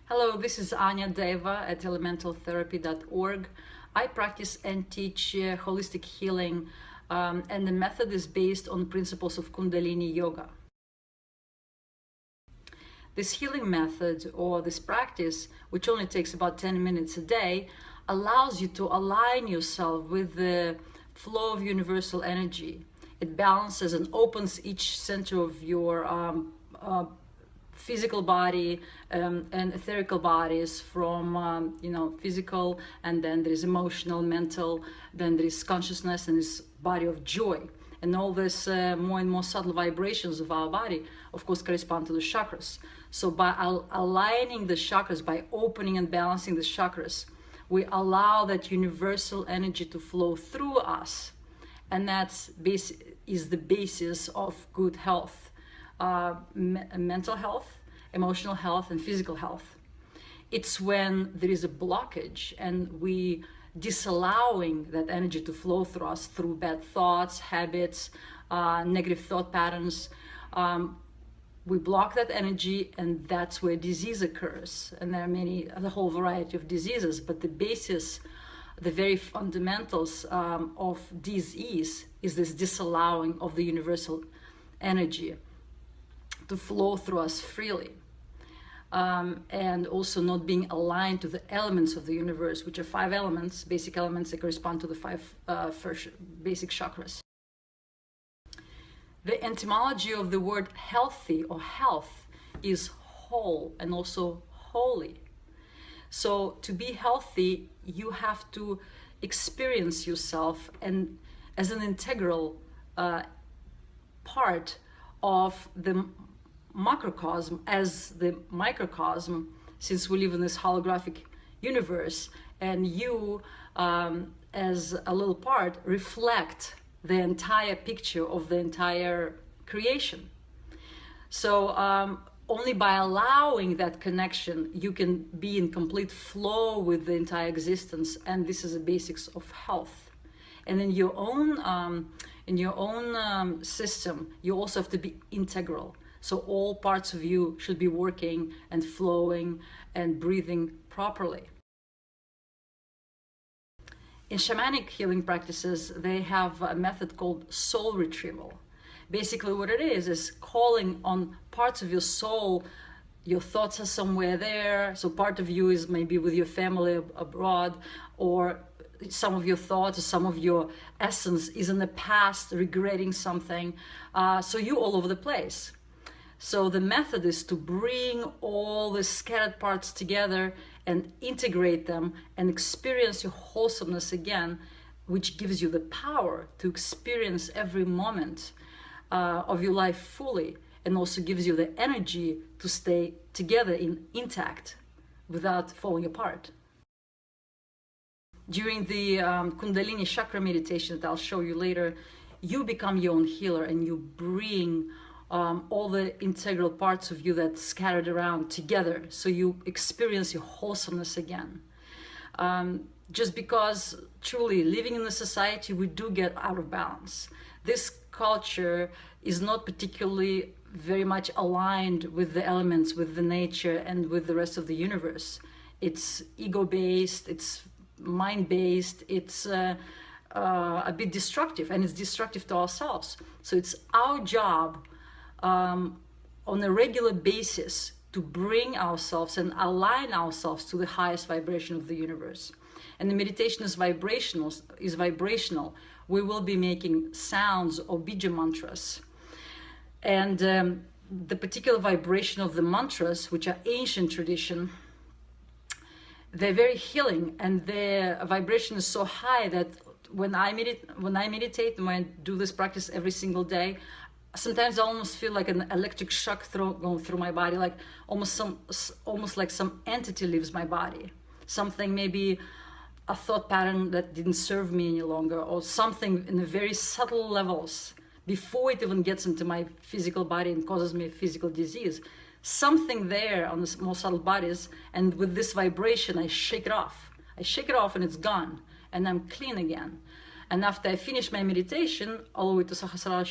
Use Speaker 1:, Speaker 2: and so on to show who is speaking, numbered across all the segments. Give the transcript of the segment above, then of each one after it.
Speaker 1: Hello, this is Anya Deva at elementaltherapy.org. I practice and teach holistic healing, and the method is based on principles of Kundalini Yoga. This healing method, or this practice, which only takes about 10 minutes a day, allows you to align yourself with the flow of universal energy. It balances and opens each center of your physical body and etherical bodies from physical, and then there is emotional, mental, then there is consciousness and this body of joy, and all this more and more subtle vibrations of our body of course correspond to the chakras. So by aligning the chakras, by opening and balancing the chakras, we allow that universal energy to flow through us, and that's is the basis of good health. Mental health, emotional health, and physical health. It's when there is a blockage and we disallowing that energy to flow through us through bad thoughts, habits, negative thought patterns. We block that energy, and that's where disease occurs. And there are a whole variety of diseases, but the basis, the very fundamentals of disease is this disallowing of the universal energy to flow through us freely, and also not being aligned to the elements of the universe, which are 5 elements, basic elements that correspond to the 5 first basic chakras. The etymology of the word healthy or health is whole and also holy. So to be healthy, you have to experience yourself and as an integral part of the macrocosm, as the microcosm, since we live in this holographic universe, and you as a little part reflect the entire picture of the entire creation. So only by allowing that connection you can be in complete flow with the entire existence, and this is the basics of health. And in your own system, you also have to be integral. So all parts of you should be working and flowing and breathing properly. In shamanic healing practices, they have a method called soul retrieval. Basically what it is calling on parts of your soul. Your thoughts are somewhere there, so part of you is maybe with your family abroad, or some of your thoughts or some of your essence is in the past regretting something, so you all over the place. So the method is to bring all the scattered parts together and integrate them and experience your wholesomeness again, which gives you the power to experience every moment of your life fully, and also gives you the energy to stay together intact without falling apart. During the Kundalini chakra meditation that I'll show you later, you become your own healer, and you bring all the integral parts of you that scattered around together, so you experience your wholesomeness again. Just because truly living in the society, we do get out of balance. This culture is not particularly very much aligned with the elements, with the nature, and with the rest of the universe. It's ego-based, it's mind-based, it's a bit destructive, and it's destructive to ourselves. So it's our job on a regular basis to bring ourselves and align ourselves to the highest vibration of the universe. And the meditation is vibrational. We will be making sounds or bija mantras. And the particular vibration of the mantras, which are ancient tradition, they're very healing, and their vibration is so high that when I meditate, when I do this practice every single day, sometimes I almost feel like an electric shock going through my body, like almost like some entity leaves my body. Something, maybe a thought pattern that didn't serve me any longer, or something in the very subtle levels before it even gets into my physical body and causes me physical disease. Something there on the more subtle bodies, and with this vibration I shake it off. And it's gone, and I'm clean again. And after I finish my meditation all the way to Sahasrara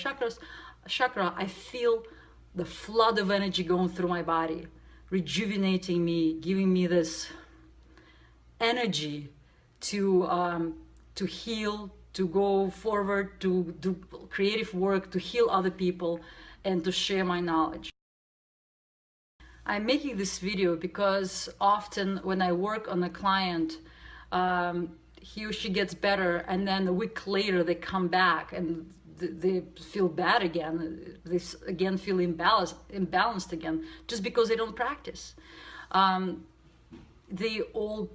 Speaker 1: chakra, I feel the flood of energy going through my body, rejuvenating me, giving me this energy to heal, to go forward, to do creative work, to heal other people, and to share my knowledge. I'm making this video because often when I work on a client, he or she gets better, and then a week later they come back and they feel bad again. They again feel imbalanced again, just because they don't practice. The old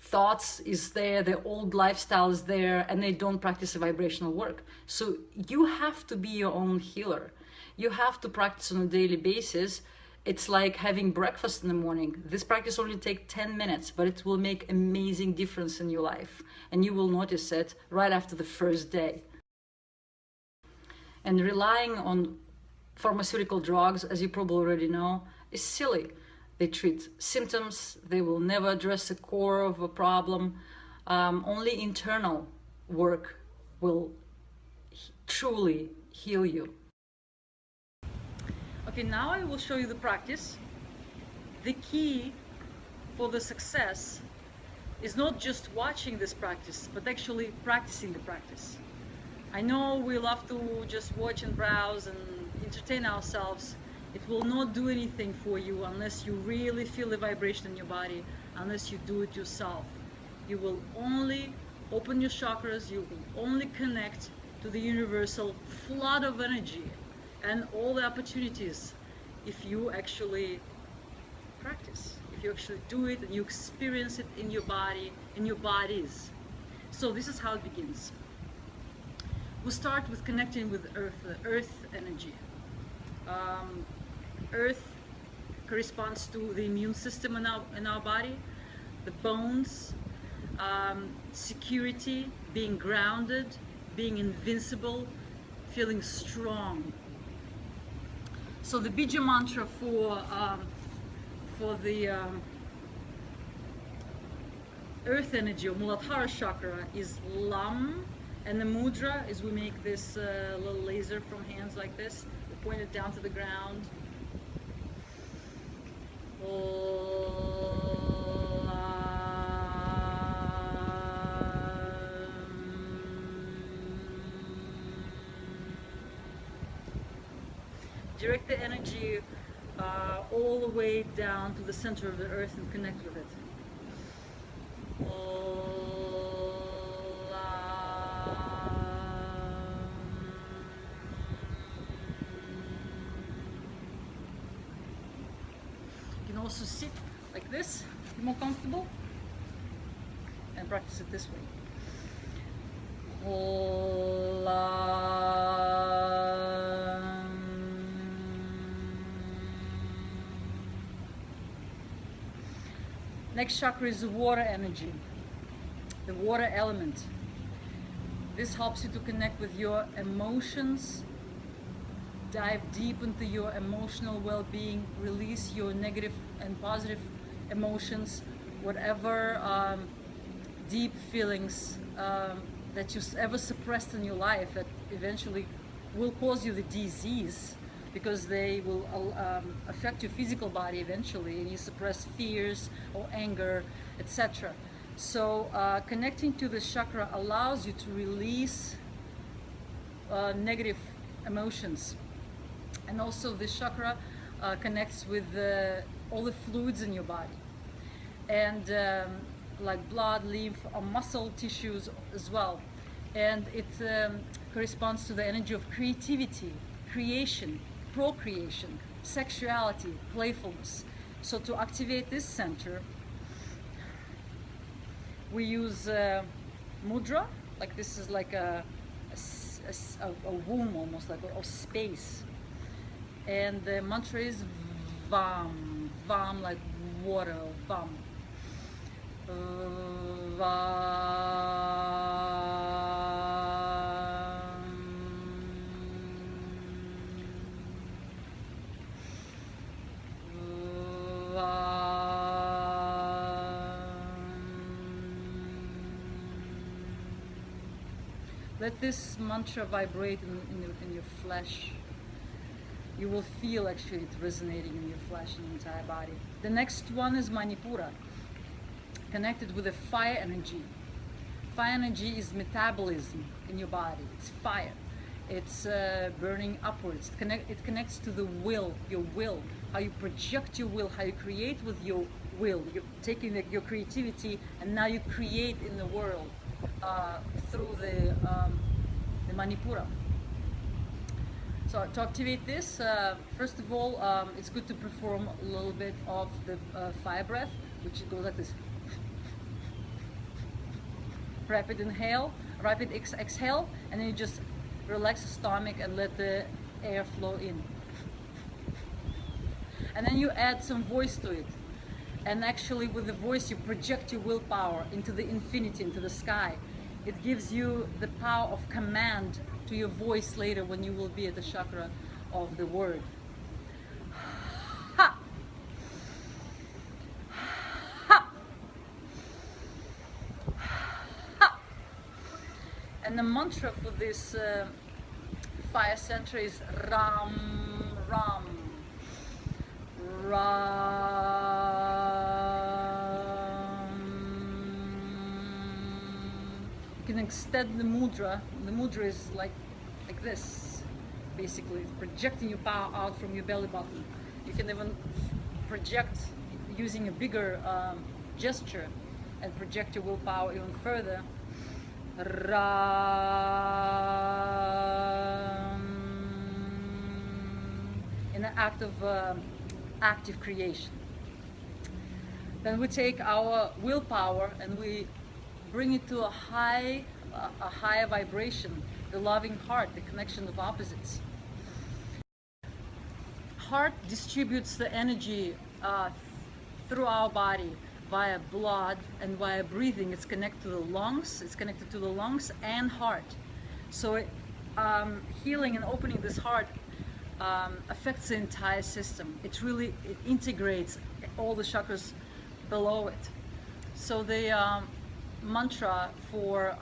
Speaker 1: thoughts is there, the old lifestyle is there, and they don't practice the vibrational work. So you have to be your own healer. You have to practice on a daily basis. It's like having breakfast in the morning. This practice only takes 10 minutes, but it will make amazing difference in your life. And you will notice it right after the first day. And relying on pharmaceutical drugs, as you probably already know, is silly. They treat symptoms. They will never address the core of a problem. Only internal work will truly heal you. Okay, now I will show you the practice. The key for the success is not just watching this practice, but actually practicing the practice. I know we love to just watch and browse and entertain ourselves. It will not do anything for you unless you really feel the vibration in your body, unless you do it yourself. You will only open your chakras, you will only connect to the universal flood of energy and all the opportunities if you actually practice, if you actually do it and you experience it in your body, in your bodies. So this is how it begins. We'll start with connecting with earth energy. Earth corresponds to the immune system in our body, the bones, security, being grounded, being invincible, feeling strong. So the Bija mantra for the earth energy or Muladhara chakra is Lam, and the mudra is we make this little laser from hands like this. We point it down to the ground. Direct the energy all the way down to the center of the earth and connect with it. You can also sit like this if you're more comfortable and practice it this way. Next chakra is the water energy, the water element. This helps you to connect with your emotions, dive deep into your emotional well-being, release your negative and positive emotions, whatever deep feelings that you ever suppressed in your life that eventually will cause you the disease, because they will affect your physical body eventually, and you suppress fears or anger, etc. So connecting to this chakra allows you to release negative emotions. And also this chakra connects with all the fluids in your body, and like blood, lymph, or muscle tissues as well. And it corresponds to the energy of creativity, creation, procreation, sexuality, playfulness. So to activate this center, we use mudra, like this is like a womb almost, like a space. And the mantra is Vam, Vam like water, Vam. Let this mantra vibrate in your flesh. You will feel actually it resonating in your flesh and entire body. The next one is Manipura, connected with the fire energy. Fire energy is metabolism in your body. It's fire. It's burning upwards. It connects to the will, your will, how you project your will, how you create with your will. You're taking your creativity and now you create in the world through the Manipura. So to activate this, first of all, it's good to perform a little bit of the fire breath, which goes like this. Rapid inhale, rapid exhale, and then you just relax the stomach and let the air flow in. And then you add some voice to it. And actually with the voice you project your willpower into the infinity, into the sky. It gives you the power of command to your voice later when you will be at the chakra of the word. Ha! Ha! Ha! And the mantra for this fire center is Ram Ram Ram. You can extend the mudra. The mudra is like this, basically. It's projecting your power out from your belly button. You can even project using a bigger gesture and project your willpower even further. Ram, in an act of active creation. Then we take our willpower and we bring it to a higher vibration, the loving heart, the connection of opposites. Heart distributes the energy through our body via blood and via breathing. It's connected to the lungs. It's connected to the lungs and heart. So healing and opening this heart affects the entire system. It integrates all the chakras below it. So the mantra for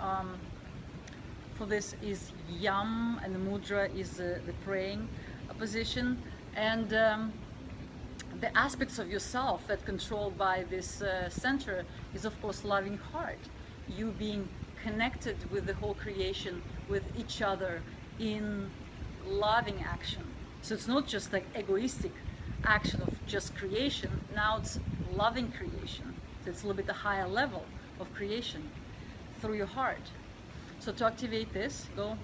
Speaker 1: this is Yam, and the mudra is the praying position, and the aspects of yourself that controlled by this center is of course loving heart, you being connected with the whole creation, with each other in loving action. So it's not just like egoistic action of just creation, now it's loving creation. So it's a little bit a higher level of creation through your heart. So to activate this, go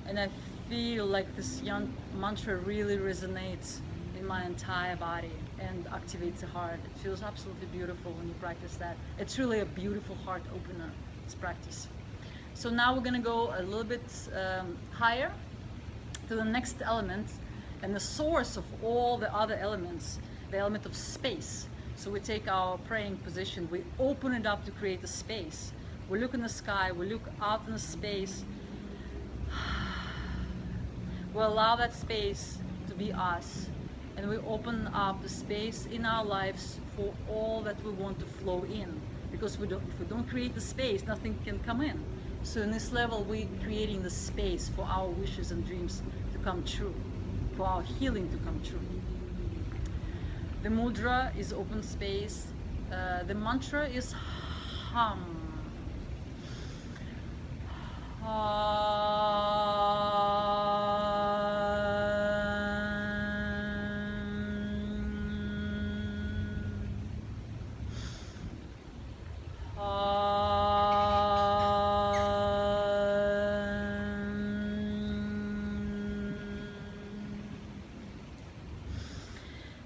Speaker 1: and I feel like this mantra really resonates in my entire body and activates the heart. It feels absolutely beautiful when you practice that. It's really a beautiful heart opener, this practice. So now we're gonna go a little bit higher to the next element and the source of all the other elements, the element of space. So we take our praying position, we open it up to create a space. We look in the sky, we look out in the space. We allow that space to be us, and we open up the space in our lives for all that we want to flow in, because if we don't create the space, nothing can come in. So in this level, we're creating the space for our wishes and dreams to come true, for our healing to come true. The mudra is open space. The mantra is Hum.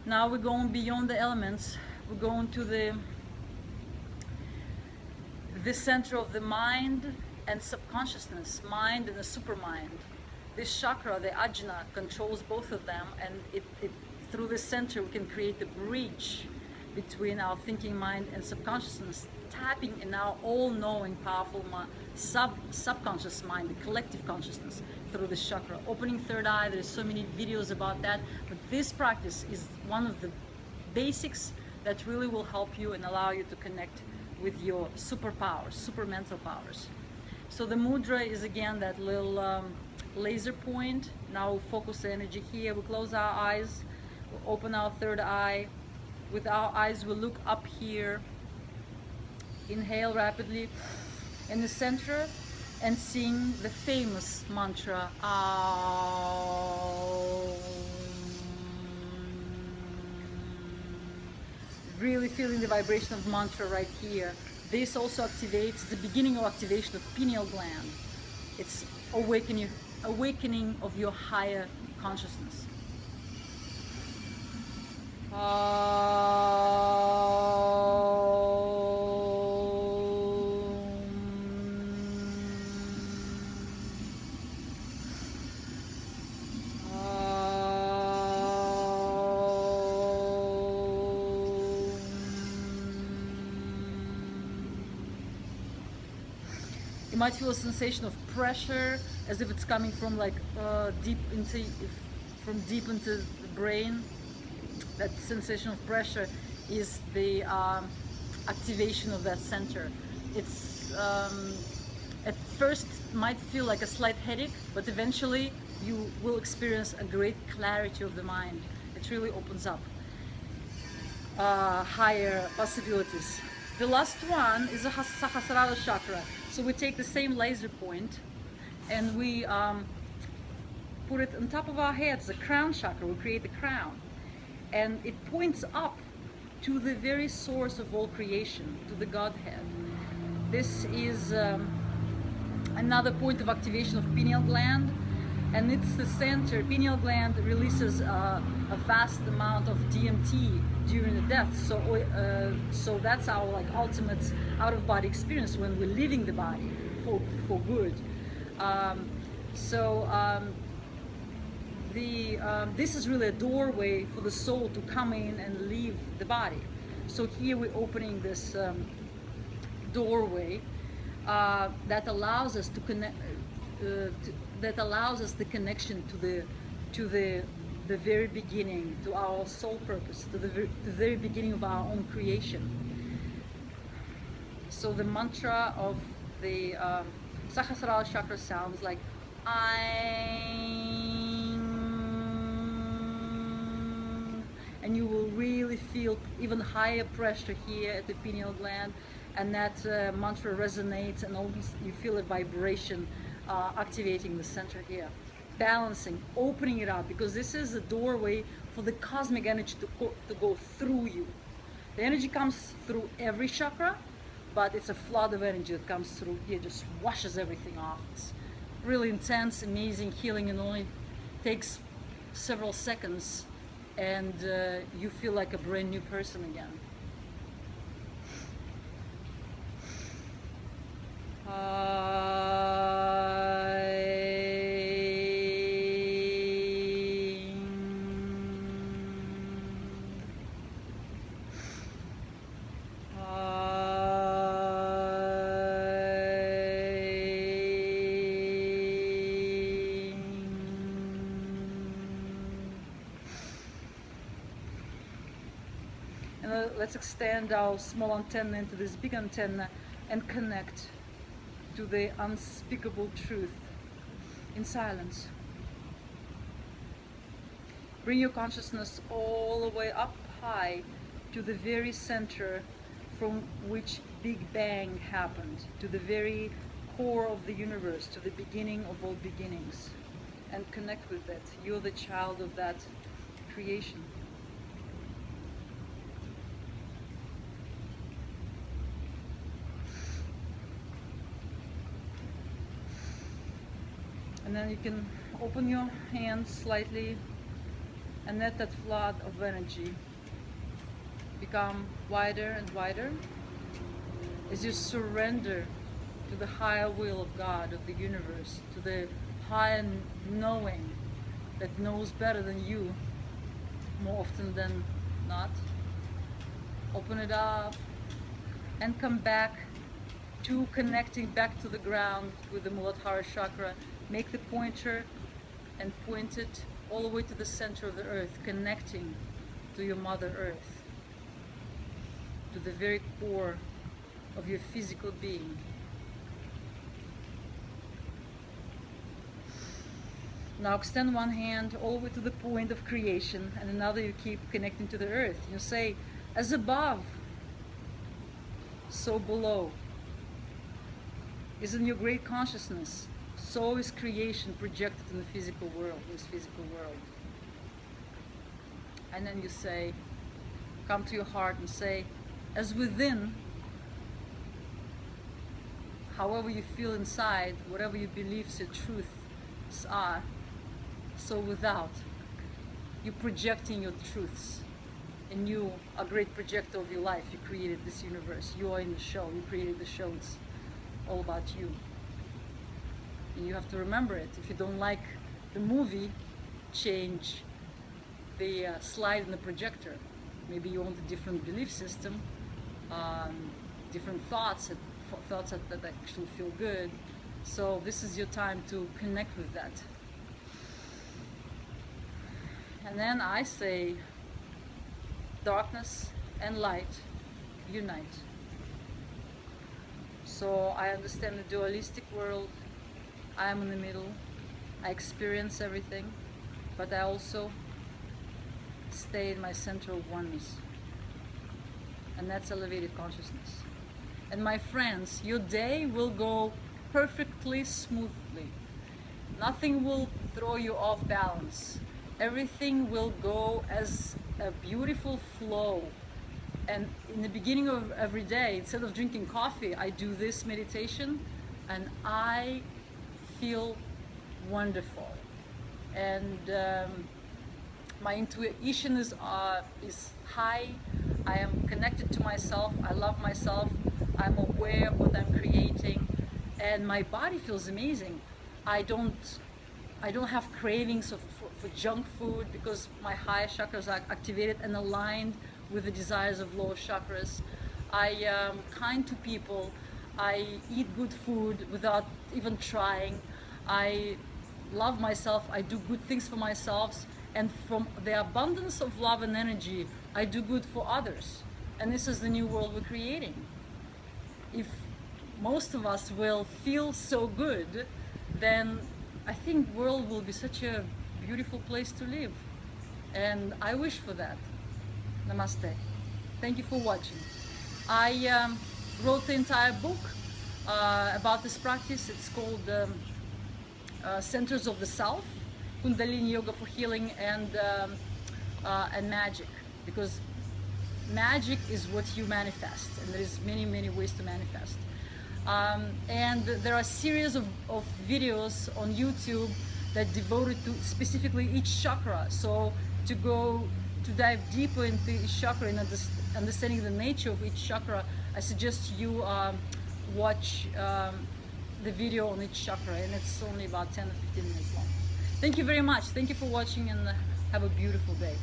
Speaker 1: Now we're going beyond the elements. We're going to the center of the mind and subconsciousness, mind and the supermind. This chakra, the ajna, controls both of them, and through the center we can create the bridge between our thinking mind and subconsciousness, tapping in our all-knowing, powerful subconscious mind, the collective consciousness through this chakra. Opening third eye, there's so many videos about that, but this practice is one of the basics that really will help you and allow you to connect with your superpowers, super mental powers. So the mudra is again that little laser point. Now we'll focus the energy here. We'll close our eyes, we'll open our third eye. With our eyes, we'll look up here. Inhale rapidly in the center and sing the famous mantra, Aum. Really feeling the vibration of mantra right here. This also activates the beginning of activation of pineal gland. It's awakening of your higher consciousness. You might feel a sensation of pressure, as if it's coming from like deep into the brain. That sensation of pressure is the activation of that center. It's at first might feel like a slight headache, but eventually you will experience a great clarity of the mind. It really opens up higher possibilities. The last one is the Sahasrara chakra. So we take the same laser point and we put it on top of our heads, the Crown Chakra. We create the crown. And it points up to the very source of all creation, to the Godhead. This is another point of activation of pineal gland, and it's the center. Pineal gland releases a vast amount of DMT during the death, so that's our like ultimate out-of-body experience when we're leaving the body for good. This is really a doorway for the soul to come in and leave the body. So here we're opening this doorway that allows us to connect. That allows us the connection to the very beginning, to our soul purpose, to the very beginning of our own creation. So the mantra of the Sahasrara chakra sounds like Aim, and you will really feel even higher pressure here at the pineal gland, and that mantra resonates, and almost you feel a vibration activating the center here, balancing, opening it up, because this is a doorway for the cosmic energy to go through you. The energy comes through every chakra, but it's a flood of energy that comes through here, just washes everything off. It's really intense, amazing healing, and only takes several seconds, and you feel like a brand new person again. Let's extend our small antenna into this big antenna and connect to the unspeakable truth in silence. Bring your consciousness all the way up high to the very center from which Big Bang happened, to the very core of the universe, to the beginning of all beginnings, and connect with it. You're the child of that creation. And then you can open your hands slightly and let that flood of energy become wider and wider as you surrender to the higher will of God, of the universe, to the higher knowing that knows better than you more often than not. Open it up and come back to connecting back to the ground with the Muladhara chakra. Make the pointer and point it all the way to the center of the earth, connecting to your Mother Earth, to the very core of your physical being. Now extend one hand all the way to the point of creation, and another you keep connecting to the earth. You say, as above, so below. Is in your great consciousness, so is creation projected in the physical world, this physical world. And then you say, come to your heart and say, as within, however you feel inside, whatever your beliefs, your truths are, so without, you're projecting your truths. And you are a great projector of your life. You created this universe. You are in the show. You created the show. It's all about you. And you have to remember it. If you don't like the movie, change the slide in the projector. Maybe you want a different belief system, different thoughts that actually feel good. So this is your time to connect with that. And then I say, darkness and light unite. So I understand the dualistic world. I am in the middle. I experience everything, but I also stay in my center of oneness. And that's elevated consciousness. And my friends, your day will go perfectly smoothly. Nothing will throw you off balance. Everything will go as a beautiful flow. And in the beginning of every day, instead of drinking coffee, I do this meditation and I feel wonderful. And my intuition is high. I am connected to myself. I love myself. I'm aware of what I'm creating. And my body feels amazing. I don't have cravings for junk food because my higher chakras are activated and aligned with the desires of lower chakras. I am kind to people. I eat good food without even trying. I love myself. I do good things for myself. And from the abundance of love and energy, I do good for others. And this is the new world we're creating. If most of us will feel so good, then I think the world will be such a beautiful place to live. And I wish for that. Namaste. Thank you for watching. I wrote the entire book about this practice. It's called Centers of the Self, Kundalini Yoga for Healing and Magic. Because magic is what you manifest, and there is many ways to manifest. And there are a series of videos on YouTube that devoted to specifically each chakra. So to dive deeper into each chakra and understanding the nature of each chakra, I suggest you watch the video on each chakra, and it's only about 10 or 15 minutes long. Thank you very much. Thank you for watching, and have a beautiful day.